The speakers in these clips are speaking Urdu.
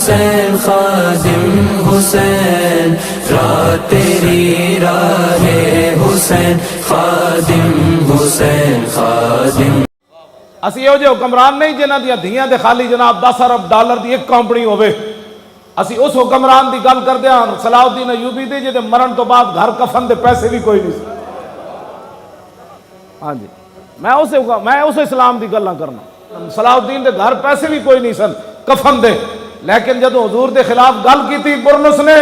حسین خادم حسین، راہ تیری راہ حسین خادم حسین خادم۔ اسی یہ حکمران نہیں جنہاں دیا دھیاں دے خالی جناب 10 ارب ڈالر دی ایک کمپنی ہوئے، اسی اس حکمران دی گل کر دیا صلاح الدین ایوبی دے جے مرن تو بعد گھر کفن دے پیسے بھی کوئی نہیں۔ ہاں جی، میں اس اسلام دی گلاں کرنا، صلاح الدین دے گھر پیسے بھی کوئی نہیں سن کفن دے، لیکن جدو حضور دے خلاف گل کی تھی برنس نے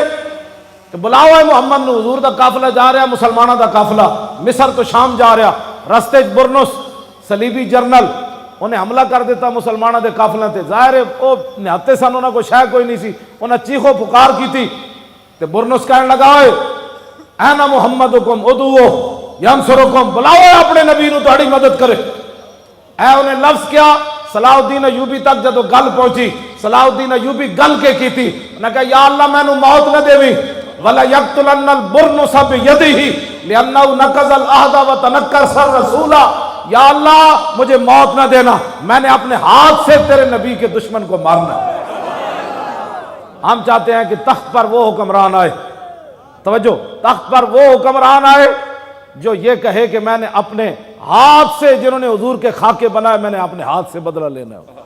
کہ بلاؤ ہے محمد نو، حضور دا قافلہ جا رہا مسلمانہ دا قافلہ مصر تو شام جا رہا، رستے برنس صلیبی جرنل انہیں حملہ کر دیتا مسلمانہ دے قافلہ تے، ظاہر ہے وہ نہتے سن انہوں کو شاہ کوئی نہیں سی، انہیں چیخو پکار کی تھی تے برنس کہنے لگا ہوئے اینا محمدکم ادعو ینصرکم، بلاؤ ہے اپنے نبی نو تہاڑی مدد کرے۔ اے انہیں لفظ کیا صلاح الدین ایوبی تک جدو گل پہنچی، صلاح الدین ایوبی گل کے کی تھی، انہیں کہا یا اللہ میں نو موت نہ دے بھی وَلَا يَقْتُلَنَّ الْبُرْنُسَ بِيَدِهِ لِأَنَّهُ نَقَضَ الْعَهْدَ وَتَنَكَّرَ الرَّسُولَ، یا اللہ مجھے موت نہ دینا، میں نے اپنے ہاتھ سے تیرے نبی کے دشمن کو مارنا۔ ہم چاہتے ہیں کہ تخت پر وہ حکمران آئے، توجہ، تخت پر وہ حکمران آئے جو یہ کہے کہ میں نے اپنے ہاتھ سے، جنہوں نے حضور کے خاکے بنائے میں نے اپنے ہاتھ سے بدلہ لینا ہے۔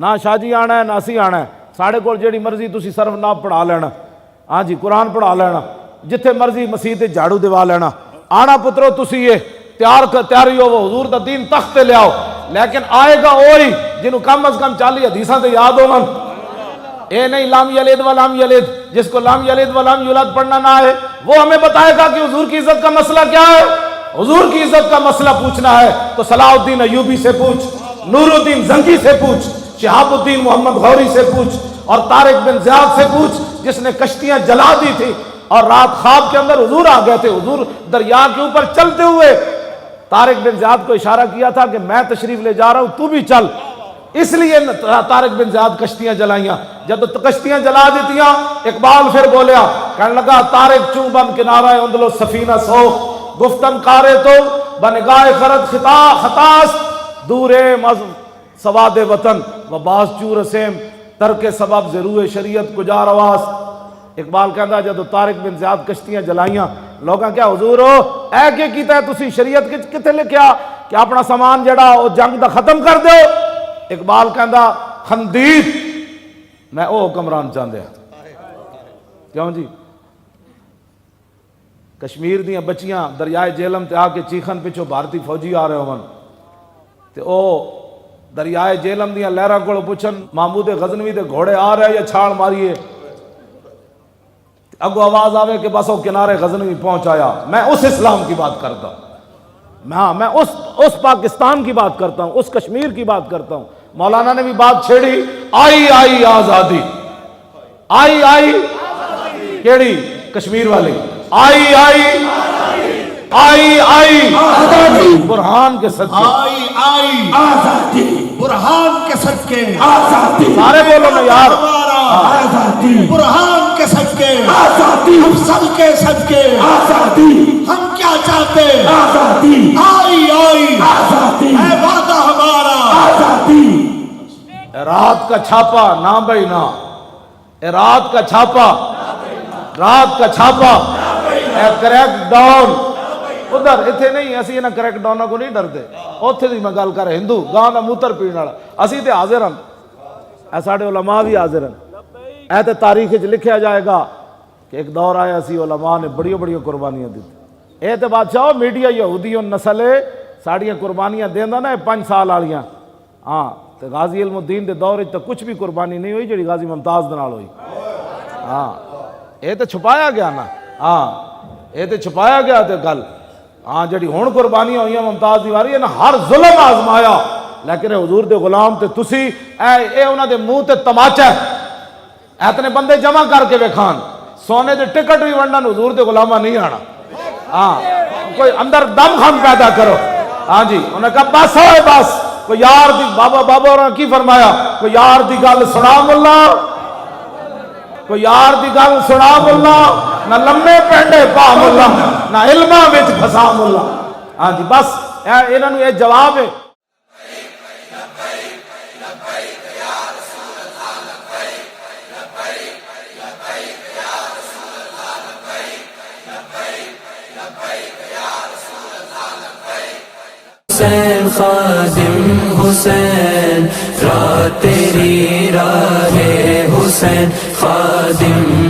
نہ شاہ جی آنا ہے نہ اسی آنا ہے، ساڑھے کو جیڑی مرضی تسی صرف ناب پڑھا لینا، ہاں جی قرآن پڑھا لینا، جتھے مرضی مسیح تے جھاڑو دیوا لینا، آنا پترو تسی یہ تیاری ہو وہ حضور دا دین تخت لے آؤ، لیکن آئے گا وہی جنہوں کم از کم 40 حدیثاں تے یاد ہو من، اے نہیں لام یلد و لام یلد، جس کو لام یلد و لام یولد پڑھنا نہ آئے وہ ہمیں بتائے گا کہ حضور کی عزت کا مسئلہ کیا ہے۔ حضور کی عزت کا مسئلہ پوچھنا ہے تو صلاح الدین ایوبی سے پوچھ، نور الدین زنگی سے پوچھ، شہاب الدین محمد غوری سے پوچھ، اور طارق بن زیاد سے پوچھ جس نے کشتیاں جلا دی تھی اور رات خواب کے اندر حضور آ گئے تھے، حضور دریا کے اوپر چلتے ہوئے طارق بن زیاد کو اشارہ کیا تھا کہ میں تشریف لے جا رہا ہوں تو بھی چل، اس لیے طارق بن زیاد کشتیاں جلائیاں، جب کشتیاں جلا دیتیاں اقبال پھر بولیا، کہنے لگا طارق چوں بن کنارہ اندلو سفینہ سو، گفتن کارے تو بنگاہ خرد خطاست، دورے سواد وطن و باز چور سیم ترک سبب ضرور شریعت کجا رواس۔ اقبال کہندا جدو طارق بن زیاد کشتیاں جلائیاں لوگاں کیا حضور ہو اے کہ کیتا ہے تسی شریعت کتے لکھیا کہ اپنا سامان جڑا او جنگ دا ختم کر دیو۔ اقبال کہندا خندید میں او حکمران چاہندے کیوں جی، کشمیر دیاں بچیاں دریائے جہلم تے آ کے چیخن پچھو بھارتی فوجی آ رہے ہون تے او دریائے جہلم دیاں لہراں کول پوچھن محمود غزنوی دے گھوڑے آ رہے یا چھاڑ ماریے، اگو آواز آوے کہ بس وہ کنارے غزنوی پہنچایا۔ میں اس اسلام کی بات کرتا ہوں، ہاں میں اس پاکستان کی بات کرتا ہوں، اس کشمیر کی بات کرتا ہوں۔ مولانا نے بھی بات چھیڑی، آئی آئی آزادی، آئی آئی کیڑی کشمیر والی، آئی آئی آئی آئی آزادی برہان کے صدقے، آئی آئی آزادی برہان کے صدقے، آزادی سارے بولو نا یار، آزادی برہان کے صدقے، آزادی ہم سب کے صدقے، آزادی ہم کیا چاہتے، آزادی آئی آئی آزادی ہے وعدہ ہمارا، آزادی۔ رات کا چھاپا نہ بھائی نہ، رات کا چھاپا، رات کا چھاپا، کریک ڈاؤن ادھر اتھے نہیں، اسی انہاں کریک ڈاؤناں کو نہیں ڈرتے، اوتھے دی میں گل کر ہندو گاں دا موتر پین والا، اسی تے حاضر ہن، اے ساڈے علماء بھی حاضر ہیں، اے تے تاریخ وچ لکھیا جائے گا کہ ایک دور آیا سی علماء نے بڑی بڑی قربانیاں دتی۔ اے تے بادشاہ میڈیا یہودی نسل ہے ساڑیاں قربانیاں دیندا نا 5 سال والیاں، ہاں تے غازی علم الدین دے دور وچ تے کچھ بھی قربانی نہیں ہوئی جڑی غازی ممتاز دے نال ہوئی، ہاں اے تے چھپایا گیا نا، ہاں اے تے چھپایا گیا تے گل، ہاں جڑی ہون قربانیاں ہوئیاں ممتاز دی واری نا ہر ظلم آزمایا، لیکن حضور دے غلام تے تسی اے انہاں دے منہ تے تماچا ہے، اتنے بندے جمع کر کے ویکھان سونے دے ٹکٹ بھی ونڈن حضور دے غلامہ نہیں آنا، ہاں کوئی اندر دم خم پیدا کرو، ہاں جی انہوں نے کہا بس ہوئے بس، کوئی یار دی بابا اور کی فرمایا، کوئی یار دی گل سنا ملا، کوئی یار دی گل سنا ملا، نہ لمے پینڈے پا ملا، نہ علمہ وچ پھسا ملا، ہاں جی بس انہوں نے یہ جواب ہے۔ خادم حسین، رات تیری